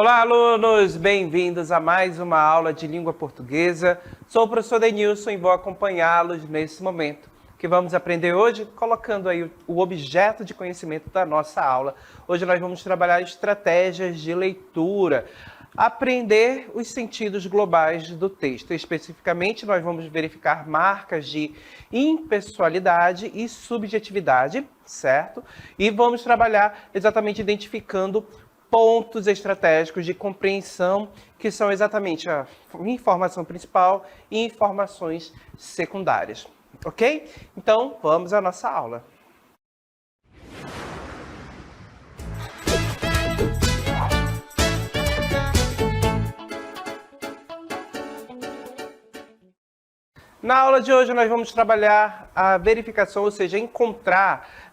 Olá, alunos! Bem-vindos a mais uma aula de língua portuguesa. Sou o professor Denilson e vou acompanhá-los nesse momento. O que vamos aprender hoje? Colocando aí o objeto de conhecimento da nossa aula. Hoje nós vamos trabalhar estratégias de leitura, aprender os sentidos globais do texto. Especificamente, nós vamos verificar marcas de impessoalidade e subjetividade, certo? E vamos trabalhar exatamente identificando pontos estratégicos de compreensão, que são exatamente a informação principal e informações secundárias. Ok? Então, vamos à nossa aula. Na aula de hoje nós vamos trabalhar a verificação, ou seja,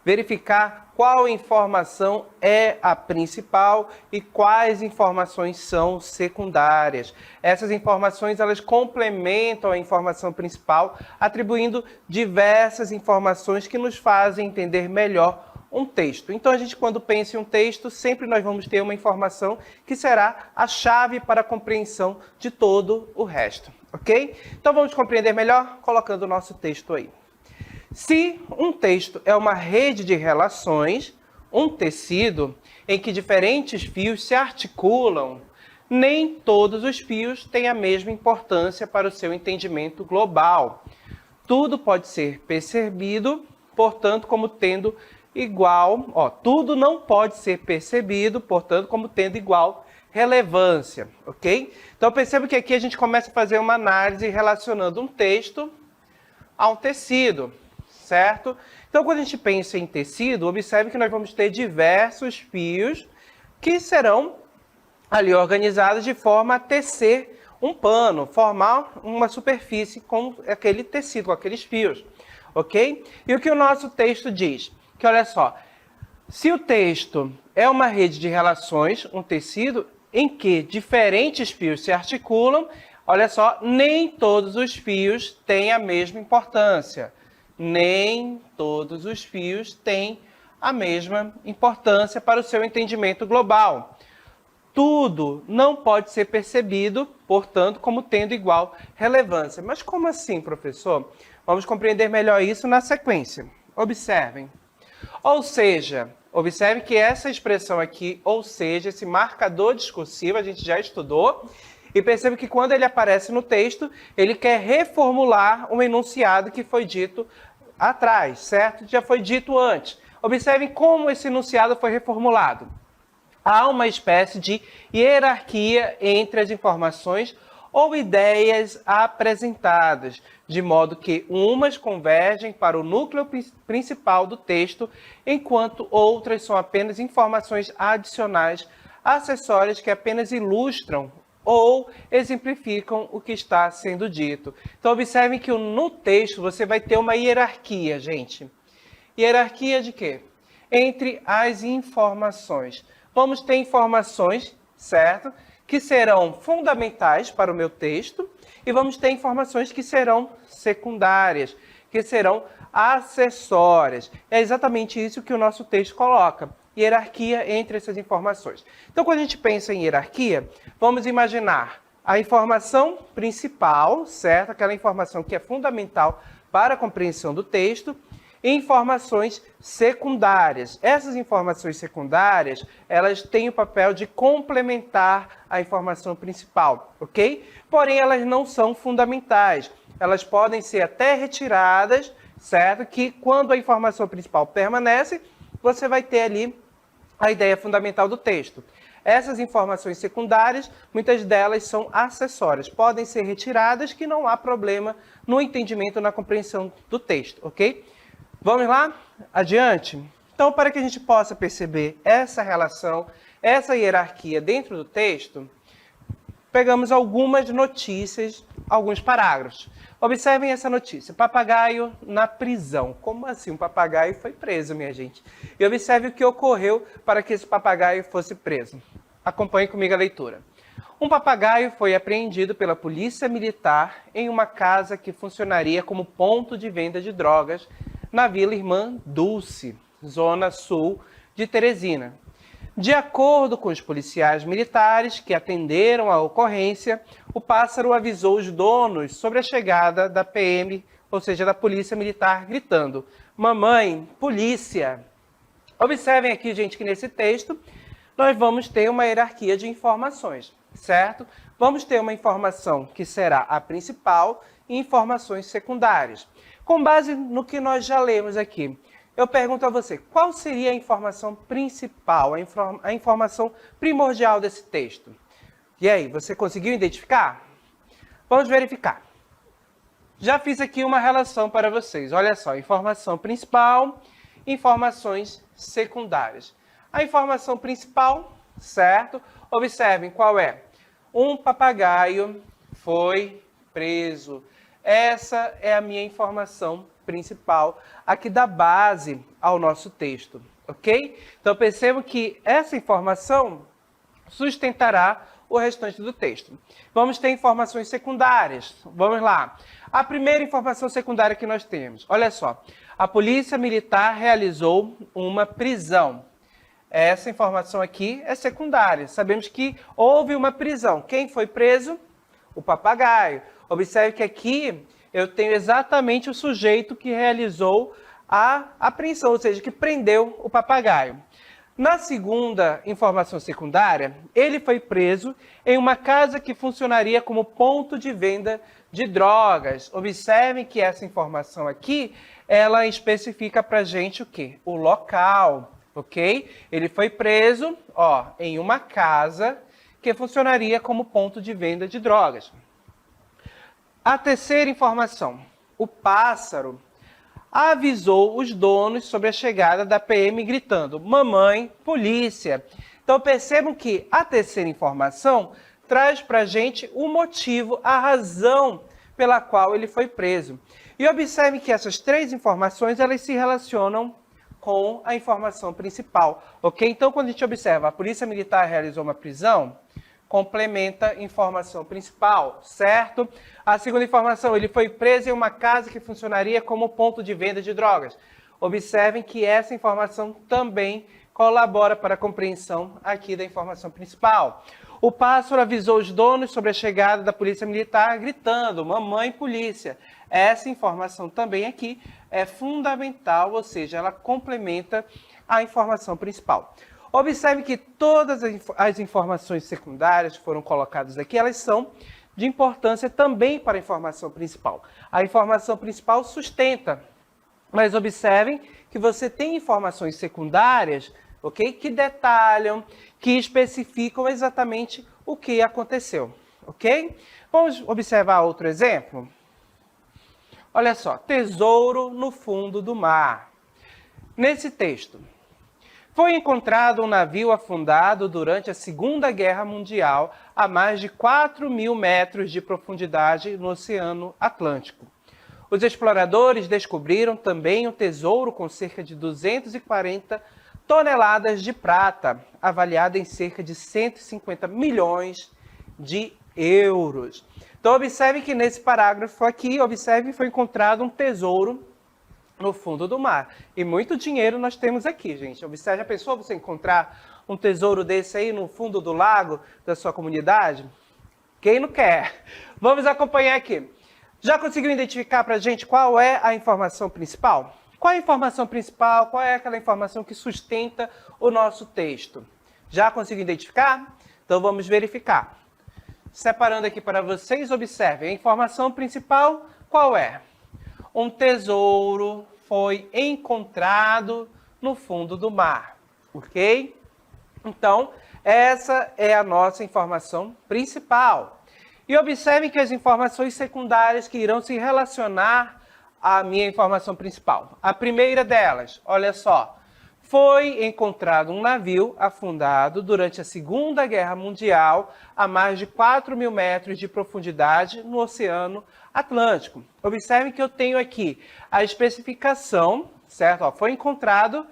verificar qual informação é a principal e quais informações são secundárias. Essas informações elas complementam a informação principal, atribuindo diversas informações que nos fazem entender melhor um texto. Então, a gente, quando pensa em um texto, sempre nós vamos ter uma informação que será a chave para a compreensão de todo o resto, ok? Então, vamos compreender melhor colocando o nosso texto aí. Se um texto é uma rede de relações, um tecido em que diferentes fios se articulam, nem todos os fios têm a mesma importância para o seu entendimento global. Tudo pode ser percebido, portanto, como tendo tudo não pode ser percebido, portanto, como tendo igual relevância, ok? Então, perceba que aqui a gente começa a fazer uma análise relacionando um texto a um tecido, certo? Então, quando a gente pensa em tecido, observe que nós vamos ter diversos fios que serão ali organizados de forma a tecer um pano, formar uma superfície com aquele tecido, com aqueles fios, ok? E o que o nosso texto diz? Que olha só, se o texto é uma rede de relações, um tecido em que diferentes fios se articulam, olha só, nem todos os fios têm a mesma importância. Nem todos os fios têm a mesma importância para o seu entendimento global. Tudo não pode ser percebido, portanto, como tendo igual relevância. Mas como assim, professor? Vamos compreender melhor isso na sequência. Observem. Ou seja, observe que essa expressão aqui, ou seja, esse marcador discursivo, a gente já estudou, e percebe que quando ele aparece no texto, ele quer reformular um enunciado que foi dito atrás, certo? Já foi dito antes. Observem como esse enunciado foi reformulado. Há uma espécie de hierarquia entre as informações ou ideias apresentadas, de modo que umas convergem para o núcleo principal do texto, enquanto outras são apenas informações adicionais, acessórias que apenas ilustram ou exemplificam o que está sendo dito. Então, observem que no texto você vai ter uma hierarquia, gente. Hierarquia de quê? Entre as informações. Vamos ter informações, certo? Que serão fundamentais para o meu texto, e vamos ter informações que serão secundárias, que serão acessórias. É exatamente isso que o nosso texto coloca, hierarquia entre essas informações. Então, quando a gente pensa em hierarquia, vamos imaginar a informação principal, certo? Aquela informação que é fundamental para a compreensão do texto, e informações secundárias. Essas informações secundárias, elas têm o papel de complementar a informação principal, ok? Porém, elas não são fundamentais. Elas podem ser até retiradas, certo? Que quando a informação principal permanece, você vai ter ali a ideia fundamental do texto. Essas informações secundárias, muitas delas são acessórias. Podem ser retiradas, que não há problema no entendimento, na compreensão do texto, ok? Vamos lá? Adiante? Então, para que a gente possa perceber essa relação, essa hierarquia dentro do texto, pegamos algumas notícias, alguns parágrafos. Observem essa notícia. Papagaio na prisão. Como assim? Um papagaio foi preso, minha gente. E observe o que ocorreu para que esse papagaio fosse preso. Acompanhe comigo a leitura. Um papagaio foi apreendido pela polícia militar em uma casa que funcionaria como ponto de venda de drogas na Vila Irmã Dulce, zona sul de Teresina. De acordo com os policiais militares que atenderam a ocorrência, o pássaro avisou os donos sobre a chegada da PM, ou seja, da Polícia Militar, gritando: "Mamãe, polícia!". Observem aqui, gente, que nesse texto nós vamos ter uma hierarquia de informações, certo? Vamos ter uma informação que será a principal e informações secundárias. Com base no que nós já lemos aqui, eu pergunto a você, qual seria a informação principal, a informação primordial desse texto? E aí, você conseguiu identificar? Vamos verificar. Já fiz aqui uma relação para vocês. Olha só, informação principal, informações secundárias. A informação principal, certo? Observem qual é. Um papagaio foi preso. Essa é a minha informação principal, aqui da base ao nosso texto, ok? Então percebam que essa informação sustentará o restante do texto. Vamos ter informações secundárias. Vamos lá. A primeira informação secundária que nós temos, olha só. A Polícia Militar realizou uma prisão. Essa informação aqui é secundária. Sabemos que houve uma prisão. Quem foi preso? O papagaio. Observe que aqui eu tenho exatamente o sujeito que realizou a apreensão, ou seja, que prendeu o papagaio. Na segunda informação secundária, ele foi preso em uma casa que funcionaria como ponto de venda de drogas. Observem que essa informação aqui, ela especifica para a gente o quê? O local, ok? Ele foi preso, em uma casa que funcionaria como ponto de venda de drogas. A terceira informação, o pássaro avisou os donos sobre a chegada da PM gritando: "Mamãe, polícia!". Então percebam que a terceira informação traz para a gente o motivo, a razão pela qual ele foi preso. E observe que essas três informações elas se relacionam com a informação principal, ok? Então quando a gente observa a Polícia Militar realizou uma prisão, complementa a informação principal, certo? A segunda informação, ele foi preso em uma casa que funcionaria como ponto de venda de drogas. Observem que essa informação também colabora para a compreensão aqui da informação principal. O pássaro avisou os donos sobre a chegada da Polícia Militar, gritando: "Mamãe, polícia!". Essa informação também aqui é fundamental, ou seja, ela complementa a informação principal. Observe que todas as informações secundárias que foram colocadas aqui, elas são de importância também para a informação principal. A informação principal sustenta, mas observem que você tem informações secundárias, ok? Que detalham, que especificam exatamente o que aconteceu, ok? Vamos observar outro exemplo? Olha só, tesouro no fundo do mar. Nesse texto, foi encontrado um navio afundado durante a Segunda Guerra Mundial a mais de 4.000 metros de profundidade no Oceano Atlântico. Os exploradores descobriram também um tesouro com cerca de 240 toneladas de prata, avaliada em cerca de 150 milhões de euros. Então observe que nesse parágrafo aqui, observe que foi encontrado um tesouro no fundo do mar. E muito dinheiro nós temos aqui, gente. Observe, já pensou você encontrar um tesouro desse aí no fundo do lago da sua comunidade? Quem não quer? Vamos acompanhar aqui. Já conseguiu identificar para a gente qual é a informação principal? Qual é a informação principal? Qual é aquela informação que sustenta o nosso texto? Já conseguiu identificar? Então vamos verificar. Separando aqui para vocês, observem. A informação principal, qual é? Um tesouro foi encontrado no fundo do mar, ok? Então, essa é a nossa informação principal. E observem que as informações secundárias que irão se relacionar à minha informação principal. A primeira delas, olha só, foi encontrado um navio afundado durante a Segunda Guerra Mundial a mais de 4.000 metros de profundidade no Oceano Atlântico. Observem que eu tenho aqui a especificação, certo? Foi encontrado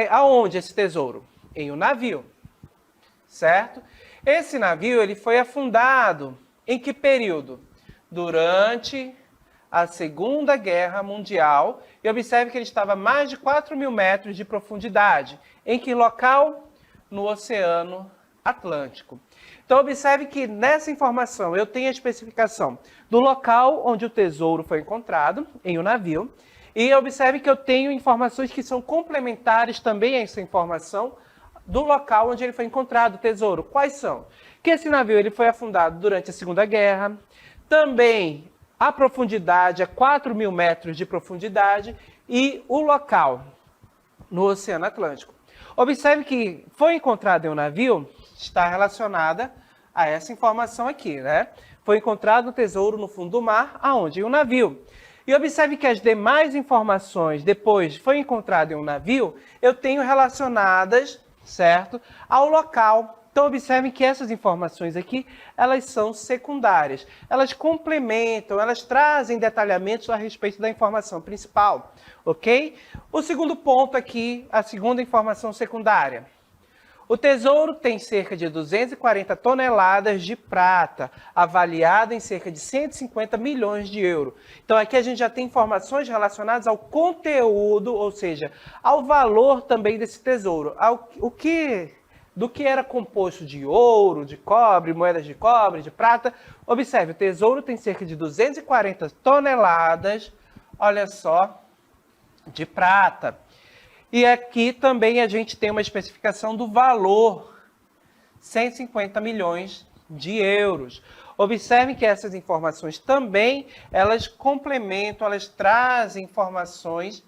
aonde esse tesouro? Em um navio, certo? Esse navio ele foi afundado em que período? Durante a Segunda Guerra Mundial. E observe que ele estava a mais de 4.000 metros de profundidade. Em que local? no Oceano Atlântico. Então, observe que nessa informação eu tenho a especificação do local onde o tesouro foi encontrado, em um navio, e observe que eu tenho informações que são complementares também a essa informação do local onde ele foi encontrado, o tesouro. Quais são? Que esse navio ele foi afundado durante a Segunda Guerra, também a profundidade é 4.000 metros de profundidade e o local no Oceano Atlântico. Observe que foi encontrado em um navio, está relacionada a essa informação aqui, né? Foi encontrado um tesouro no fundo do mar, aonde? Em um navio. E observe que as demais informações, depois foi encontrado em um navio, eu tenho relacionadas, certo, ao local. Então, observem que essas informações aqui, elas são secundárias. Elas complementam, elas trazem detalhamentos a respeito da informação principal, ok? O segundo ponto aqui, a segunda informação secundária. O tesouro tem cerca de 240 toneladas de prata, avaliada em cerca de 150 milhões de euros. Então, aqui a gente já tem informações relacionadas ao conteúdo, ou seja, ao valor também desse tesouro. Do que era composto de ouro, de cobre, moedas de cobre, de prata. Observe, o tesouro tem cerca de 240 toneladas, olha só, de prata. E aqui também a gente tem uma especificação do valor, 150 milhões de euros. Observe que essas informações também, elas complementam, elas trazem informações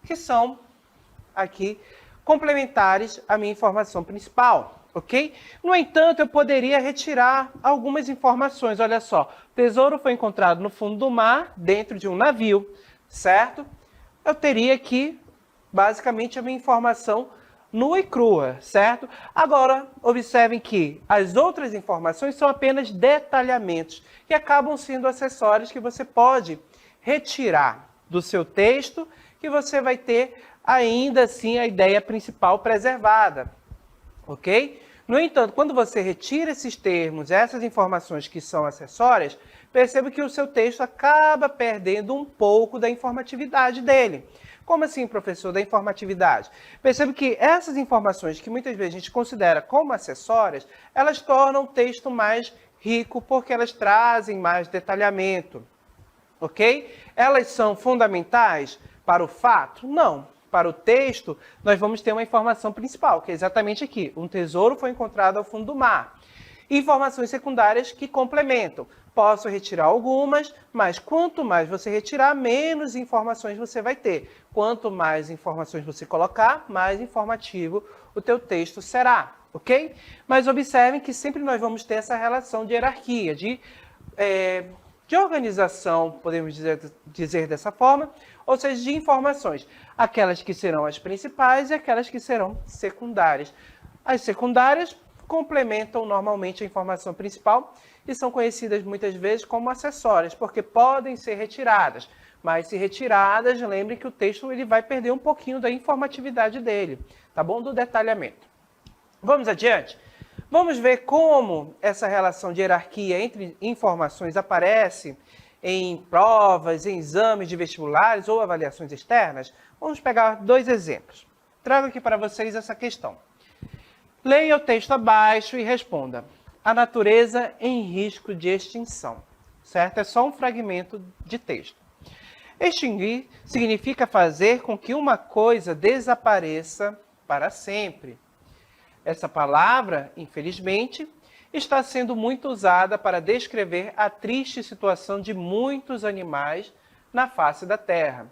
que são aqui complementares à minha informação principal, ok? No entanto, eu poderia retirar algumas informações. Olha só, o tesouro foi encontrado no fundo do mar, dentro de um navio, certo? Eu teria aqui, basicamente, a minha informação nua e crua, certo? Agora, observem que as outras informações são apenas detalhamentos que acabam sendo acessórios que você pode retirar do seu texto, que você vai ter ainda assim a ideia principal preservada, ok? No entanto, quando você retira esses termos, essas informações que são acessórias, perceba que o seu texto acaba perdendo um pouco da informatividade dele. Como assim, professor, da informatividade? Perceba que essas informações que muitas vezes a gente considera como acessórias, elas tornam o texto mais rico porque elas trazem mais detalhamento, ok? Elas são fundamentais para o fato? Não. Para o texto, nós vamos ter uma informação principal, que é exatamente aqui. Um tesouro foi encontrado ao fundo do mar. Informações secundárias que complementam. Posso retirar algumas, mas quanto mais você retirar, menos informações você vai ter. Quanto mais informações você colocar, mais informativo o teu texto será, ok? Mas observem que sempre nós vamos ter essa relação de hierarquia, de organização, podemos dizer dessa forma, ou seja, de informações. Aquelas que serão as principais e aquelas que serão secundárias. As secundárias complementam normalmente a informação principal e são conhecidas muitas vezes como acessórias, porque podem ser retiradas. Mas se retiradas, lembre que o texto ele vai perder um pouquinho da informatividade dele, tá bom? Do detalhamento. Vamos adiante? Vamos ver como essa relação de hierarquia entre informações aparece em provas, em exames de vestibulares ou avaliações externas. Vamos pegar dois exemplos. Trago aqui para vocês essa questão. Leia o texto abaixo e responda. A natureza em risco de extinção. Certo? É só um fragmento de texto. Extinguir significa fazer com que uma coisa desapareça para sempre. Essa palavra, infelizmente, está sendo muito usada para descrever a triste situação de muitos animais na face da Terra.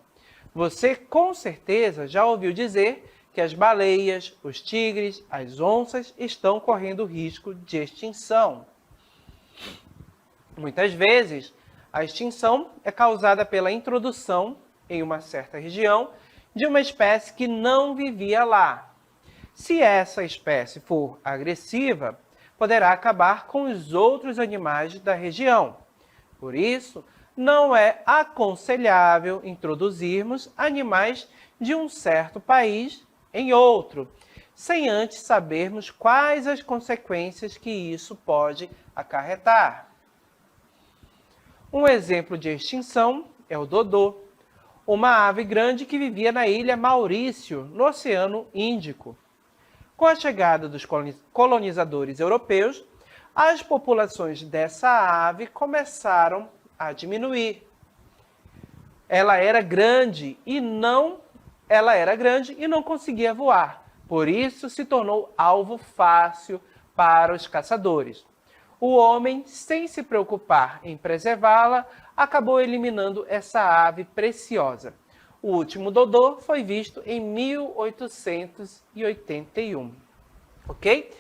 Você, com certeza, já ouviu dizer que as baleias, os tigres, as onças estão correndo risco de extinção. Muitas vezes, a extinção é causada pela introdução, em uma certa região, de uma espécie que não vivia lá. Se essa espécie for agressiva, poderá acabar com os outros animais da região. Por isso, não é aconselhável introduzirmos animais de um certo país em outro, sem antes sabermos quais as consequências que isso pode acarretar. Um exemplo de extinção é o dodô, uma ave grande que vivia na ilha Maurício, no Oceano Índico. Com a chegada dos colonizadores europeus, as populações dessa ave começaram a diminuir. Ela era grande e não conseguia voar. Por isso se tornou alvo fácil para os caçadores. O homem, sem se preocupar em preservá-la, acabou eliminando essa ave preciosa. O último dodô foi visto em 1881. Ok?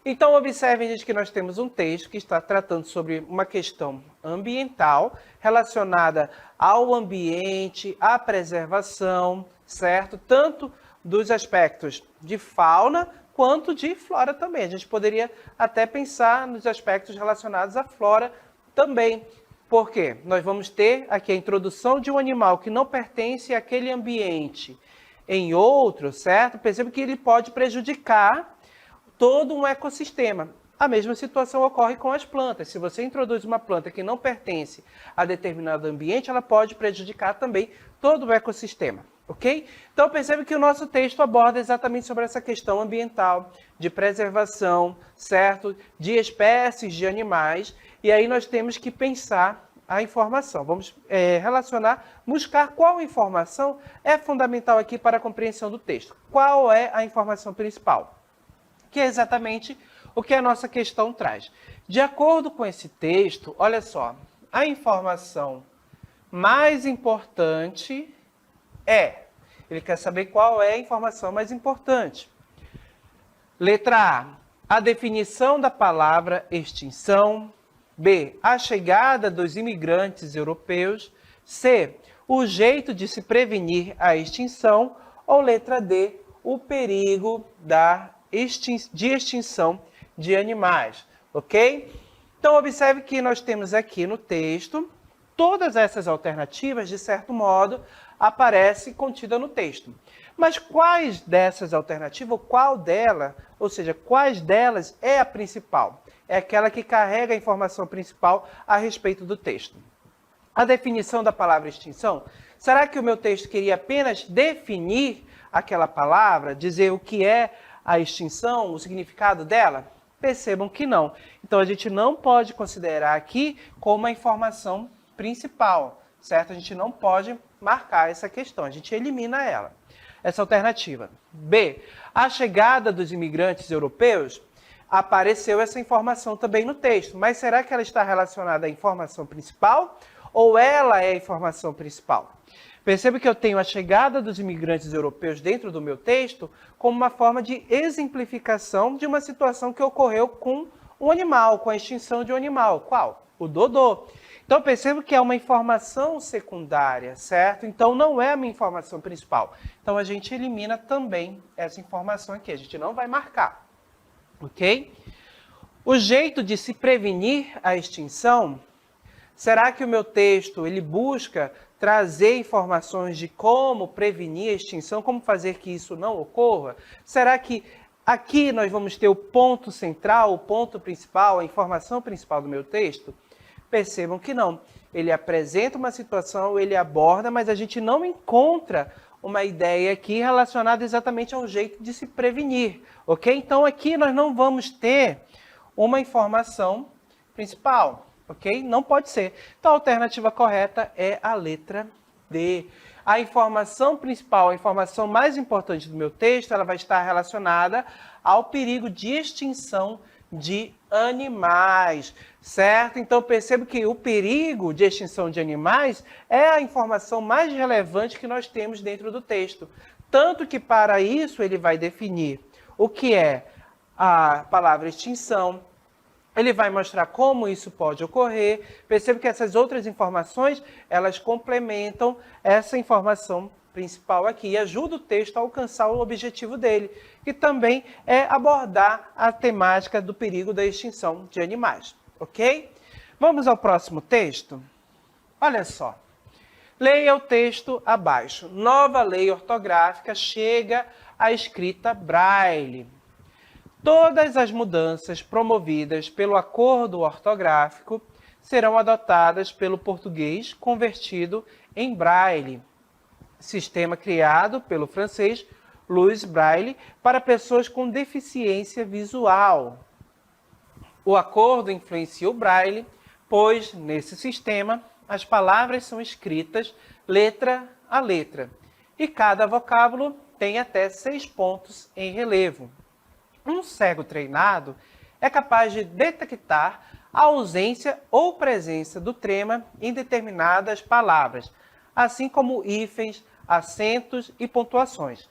Então, observem, gente, que nós temos um texto que está tratando sobre uma questão ambiental relacionada ao ambiente, à preservação, certo? Tanto dos aspectos de fauna quanto de flora também. A gente poderia até pensar nos aspectos relacionados à flora também. Por quê? Nós vamos ter aqui a introdução de um animal que não pertence àquele ambiente em outro, certo? Perceba que ele pode prejudicar todo um ecossistema. A mesma situação ocorre com as plantas. Se você introduz uma planta que não pertence a determinado ambiente, ela pode prejudicar também todo o ecossistema, ok? Então percebe que o nosso texto aborda exatamente sobre essa questão ambiental, de preservação, certo? De espécies de animais, e aí nós temos que pensar a informação. Vamos relacionar, buscar qual informação é fundamental aqui para a compreensão do texto. Qual é a informação principal? Que é exatamente o que a nossa questão traz. De acordo com esse texto, olha só, a informação mais importante ele quer saber qual é a informação mais importante. Letra A definição da palavra extinção. B, a chegada dos imigrantes europeus. C, o jeito de se prevenir a extinção. Ou letra D, o perigo de extinção de animais, ok? Então, observe que nós temos aqui no texto, todas essas alternativas, de certo modo, aparecem contidas no texto. Mas quais dessas alternativas, quais delas é a principal? É aquela que carrega a informação principal a respeito do texto. A definição da palavra extinção, será que o meu texto queria apenas definir aquela palavra, dizer o que é a extinção, o significado dela? Percebam que não. Então, a gente não pode considerar aqui como a informação principal, certo? A gente não pode marcar essa questão, a gente elimina ela. Essa alternativa. B, a chegada dos imigrantes europeus, apareceu essa informação também no texto, mas será que ela está relacionada à informação principal ou ela é a informação principal? Perceba que eu tenho a chegada dos imigrantes europeus dentro do meu texto como uma forma de exemplificação de uma situação que ocorreu com um animal, com a extinção de um animal. Qual? O dodô. Então, percebo que é uma informação secundária, certo? Então, não é a minha informação principal. Então, a gente elimina também essa informação aqui. A gente não vai marcar, ok? O jeito de se prevenir a extinção, será que o meu texto ele busca trazer informações de como prevenir a extinção, como fazer que isso não ocorra? Será que aqui nós vamos ter o ponto central, o ponto principal, a informação principal do meu texto? Percebam que não. Ele apresenta uma situação, ele aborda, mas a gente não encontra uma ideia aqui relacionada exatamente ao jeito de se prevenir, ok? Então aqui nós não vamos ter uma informação principal, ok? Não pode ser. Então a alternativa correta é a letra D. A informação principal, a informação mais importante do meu texto, ela vai estar relacionada ao perigo de extinção de animais, certo? Então percebo que o perigo de extinção de animais é a informação mais relevante que nós temos dentro do texto. Tanto que para isso ele vai definir o que é a palavra extinção, ele vai mostrar como isso pode ocorrer. Percebo que essas outras informações, elas complementam essa informação principal aqui e ajuda o texto a alcançar o objetivo dele, que também é abordar a temática do perigo da extinção de animais, ok? Vamos ao próximo texto? Olha só. Leia o texto abaixo. Nova lei ortográfica chega à escrita Braille. Todas as mudanças promovidas pelo acordo ortográfico serão adotadas pelo português convertido em Braille, sistema criado pelo francês Louis Braille para pessoas com deficiência visual. O acordo influencia o Braille, pois, nesse sistema, as palavras são escritas letra a letra, e cada vocábulo tem até 6 pontos em relevo. Um cego treinado é capaz de detectar a ausência ou presença do trema em determinadas palavras, assim como hífens, acentos e pontuações.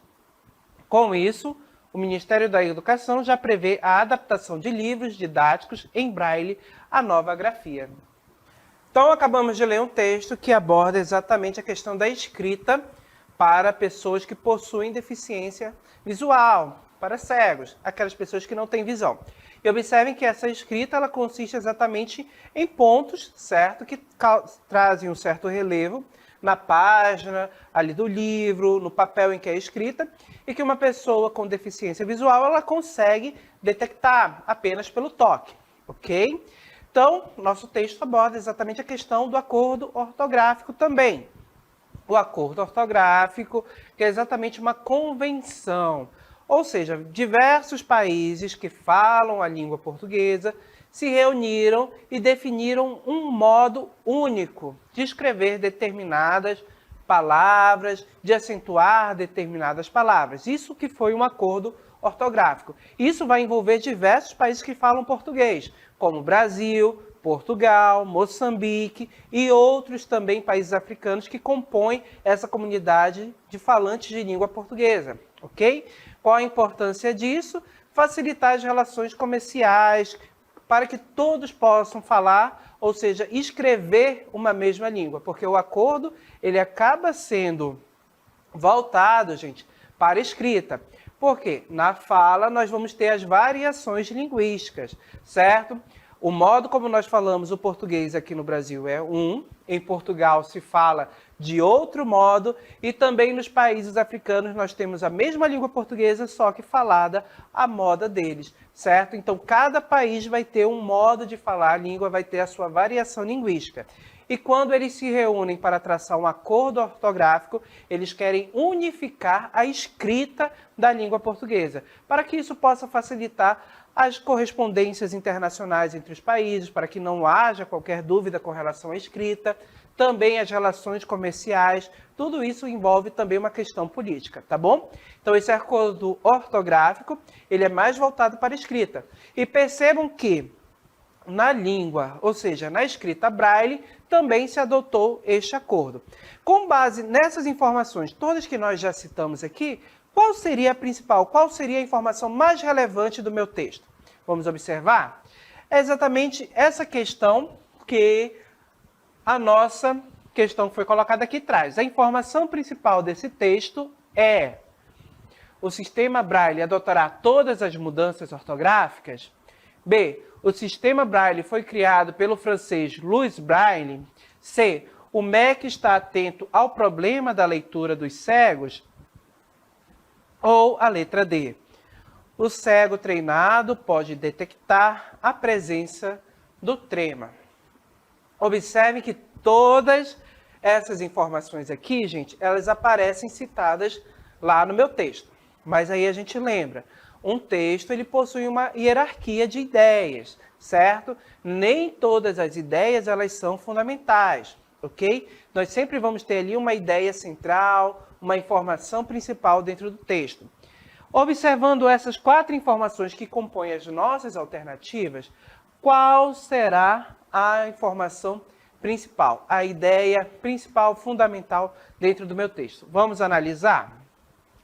Com isso, o Ministério da Educação já prevê a adaptação de livros didáticos em Braille à nova grafia. Então, acabamos de ler um texto que aborda exatamente a questão da escrita para pessoas que possuem deficiência visual, para cegos, aquelas pessoas que não têm visão. E observem que essa escrita ela consiste exatamente em pontos, certo? Que trazem um certo relevo na página ali do livro, no papel em que é escrita, e que uma pessoa com deficiência visual ela consegue detectar apenas pelo toque, ok? Então, nosso texto aborda exatamente a questão do acordo ortográfico também. O acordo ortográfico, que é exatamente uma convenção, ou seja, diversos países que falam a língua portuguesa se reuniram e definiram um modo único de escrever determinadas palavras, de acentuar determinadas palavras. Isso que foi um acordo ortográfico. Isso vai envolver diversos países que falam português, como Brasil, Portugal, Moçambique e outros também países africanos que compõem essa comunidade de falantes de língua portuguesa, ok? Qual a importância disso? Facilitar as relações comerciais para que todos possam falar, ou seja, escrever uma mesma língua, porque o acordo ele acaba sendo voltado, gente, para a escrita. Porque na fala nós vamos ter as variações linguísticas, certo? O modo como nós falamos o português aqui no Brasil é um, em Portugal se fala de outro modo, e também nos países africanos nós temos a mesma língua portuguesa, só que falada à moda deles, certo? Então, cada país vai ter um modo de falar a língua, vai ter a sua variação linguística. E quando eles se reúnem para traçar um acordo ortográfico, eles querem unificar a escrita da língua portuguesa, para que isso possa facilitar as correspondências internacionais entre os países, para que não haja qualquer dúvida com relação à escrita, também as relações comerciais, tudo isso envolve também uma questão política, tá bom? Então esse acordo ortográfico, ele é mais voltado para a escrita. E percebam que na língua, ou seja, na escrita Braille, também se adotou este acordo. Com base nessas informações, todas que nós já citamos aqui, qual seria a principal, qual seria a informação mais relevante do meu texto? Vamos observar? É exatamente essa questão que a nossa questão que foi colocada aqui traz. A informação principal desse texto é: o sistema Braille adotará todas as mudanças ortográficas? B. O sistema Braille foi criado pelo francês Louis Braille? C. O MEC está atento ao problema da leitura dos cegos? Ou a letra D. O cego treinado pode detectar a presença do trema. Observe que todas essas informações aqui, gente, elas aparecem citadas lá no meu texto. Mas aí a gente lembra, um texto ele possui uma hierarquia de ideias, certo? Nem todas as ideias elas são fundamentais, ok? Nós sempre vamos ter ali uma ideia central, uma informação principal dentro do texto. Observando essas 4 informações que compõem as nossas alternativas, qual será a informação principal, a ideia principal, fundamental dentro do meu texto? Vamos analisar?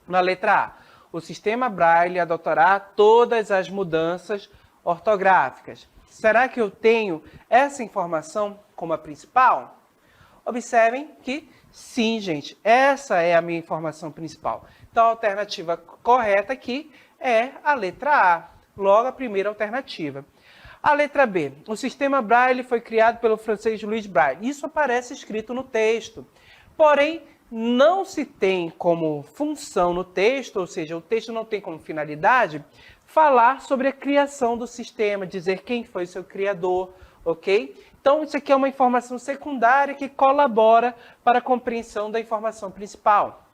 Na letra A, o sistema Braille adotará todas as mudanças ortográficas. Será que eu tenho essa informação como a principal? Observem que sim, gente, essa é a minha informação principal. Então, a alternativa correta aqui é a letra A, logo a primeira alternativa. A letra B, o sistema Braille foi criado pelo francês Louis Braille. Isso aparece escrito no texto, porém, não se tem como função no texto, ou seja, o texto não tem como finalidade, falar sobre a criação do sistema, dizer quem foi seu criador, ok? Então, isso aqui é uma informação secundária que colabora para a compreensão da informação principal.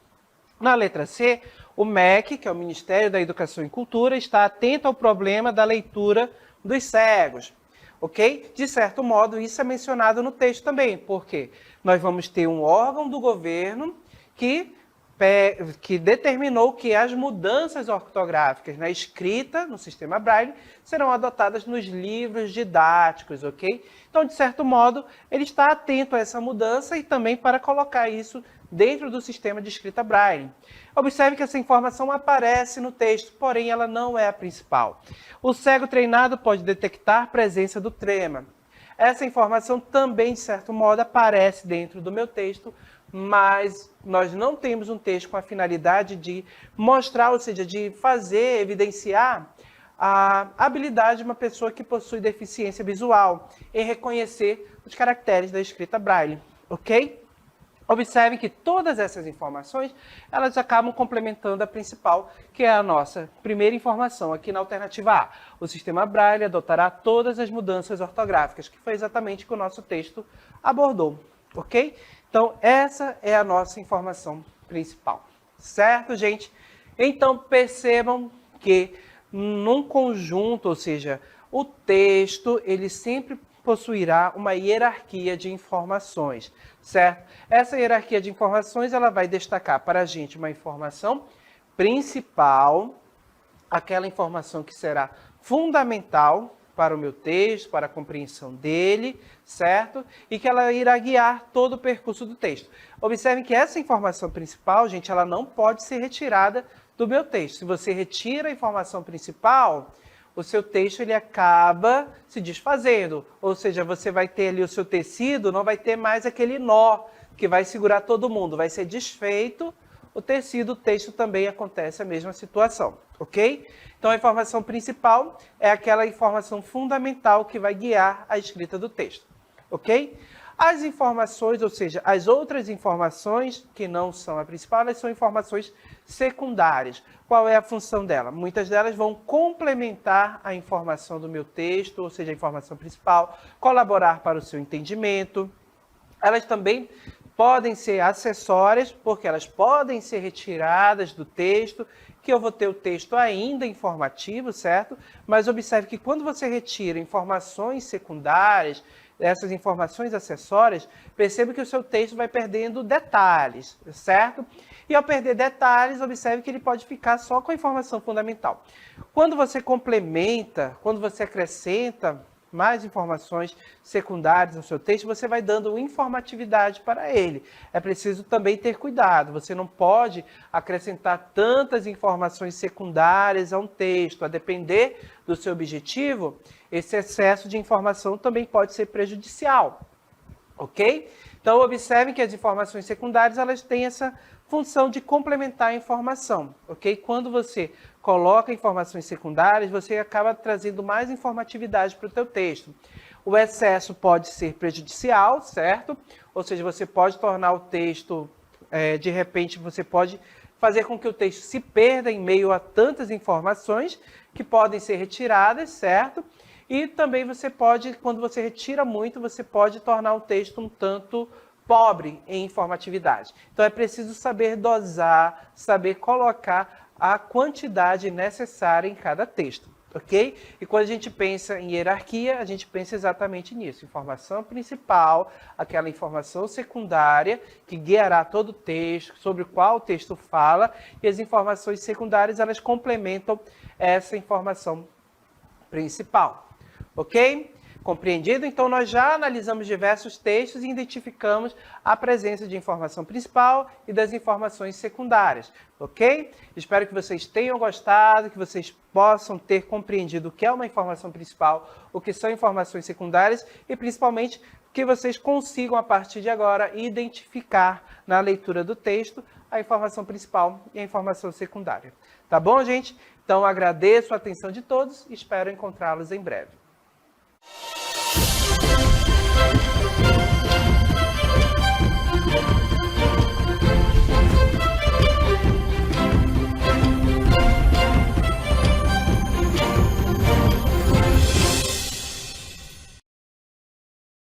Na letra C, o MEC, que é o Ministério da Educação e Cultura, está atento ao problema da leitura dos cegos. Ok? De certo modo, isso é mencionado no texto também, porque nós vamos ter um órgão do governo que determinou que as mudanças ortográficas na escrita, no sistema Braille, serão adotadas nos livros didáticos, ok? Então, de certo modo, ele está atento a essa mudança e também para colocar isso dentro do sistema de escrita Braille. Observe que essa informação aparece no texto, porém ela não é a principal. O cego treinado pode detectar a presença do trema. Essa informação também, de certo modo, aparece dentro do meu texto, mas nós não temos um texto com a finalidade de mostrar, ou seja, de fazer, evidenciar a habilidade de uma pessoa que possui deficiência visual em reconhecer os caracteres da escrita Braille, ok? Observe que todas essas informações, elas acabam complementando a principal, que é a nossa primeira informação aqui na alternativa A. O sistema Braille adotará todas as mudanças ortográficas, que foi exatamente o que o nosso texto abordou, ok? Então, essa é a nossa informação principal, certo, gente? Então, percebam que num conjunto, ou seja, o texto, ele sempre possuirá uma hierarquia de informações, certo? Essa hierarquia de informações, ela vai destacar para a gente uma informação principal, aquela informação que será fundamental para o meu texto, para a compreensão dele, certo? E que ela irá guiar todo o percurso do texto. Observem que essa informação principal, gente, ela não pode ser retirada do meu texto. Se você retira a informação principal, o seu texto ele acaba se desfazendo. Ou seja, você vai ter ali o seu tecido, não vai ter mais aquele nó que vai segurar todo mundo. Vai ser desfeito o tecido, o texto também acontece a mesma situação, ok? Então, a informação principal é aquela informação fundamental que vai guiar a escrita do texto, ok? As informações, ou seja, as outras informações que não são a principal, elas são informações secundárias. Qual é a função dela? Muitas delas vão complementar a informação do meu texto, ou seja, a informação principal, colaborar para o seu entendimento. Elas também podem ser acessórias, porque elas podem ser retiradas do texto, que eu vou ter o texto ainda informativo, certo? Mas observe que quando você retira informações secundárias, essas informações acessórias, perceba que o seu texto vai perdendo detalhes, certo? E ao perder detalhes, observe que ele pode ficar só com a informação fundamental. Quando você complementa, quando você acrescenta mais informações secundárias no seu texto, você vai dando informatividade para ele. É preciso também ter cuidado, você não pode acrescentar tantas informações secundárias a um texto. A depender do seu objetivo, esse excesso de informação também pode ser prejudicial, ok? Então, observe que as informações secundárias, elas têm essa função de complementar a informação, ok? Quando você coloca informações secundárias, você acaba trazendo mais informatividade para o teu texto. O excesso pode ser prejudicial, certo? Ou seja, você pode tornar o texto, de repente, você pode fazer com que o texto se perda em meio a tantas informações que podem ser retiradas, certo? E também você pode, quando você retira muito, você pode tornar o texto um tanto pobre em informatividade. Então é preciso saber dosar, saber colocar a quantidade necessária em cada texto, ok? E quando a gente pensa em hierarquia, a gente pensa exatamente nisso. Informação principal, aquela informação secundária que guiará todo o texto, sobre o qual o texto fala, e as informações secundárias, elas complementam essa informação principal, ok? Compreendido? Então, nós já analisamos diversos textos e identificamos a presença de informação principal e das informações secundárias, ok? Espero que vocês tenham gostado, que vocês possam ter compreendido o que é uma informação principal, o que são informações secundárias e, principalmente, que vocês consigam, a partir de agora, identificar na leitura do texto a informação principal e a informação secundária. Tá bom, gente? Então, agradeço a atenção de todos e espero encontrá-los em breve.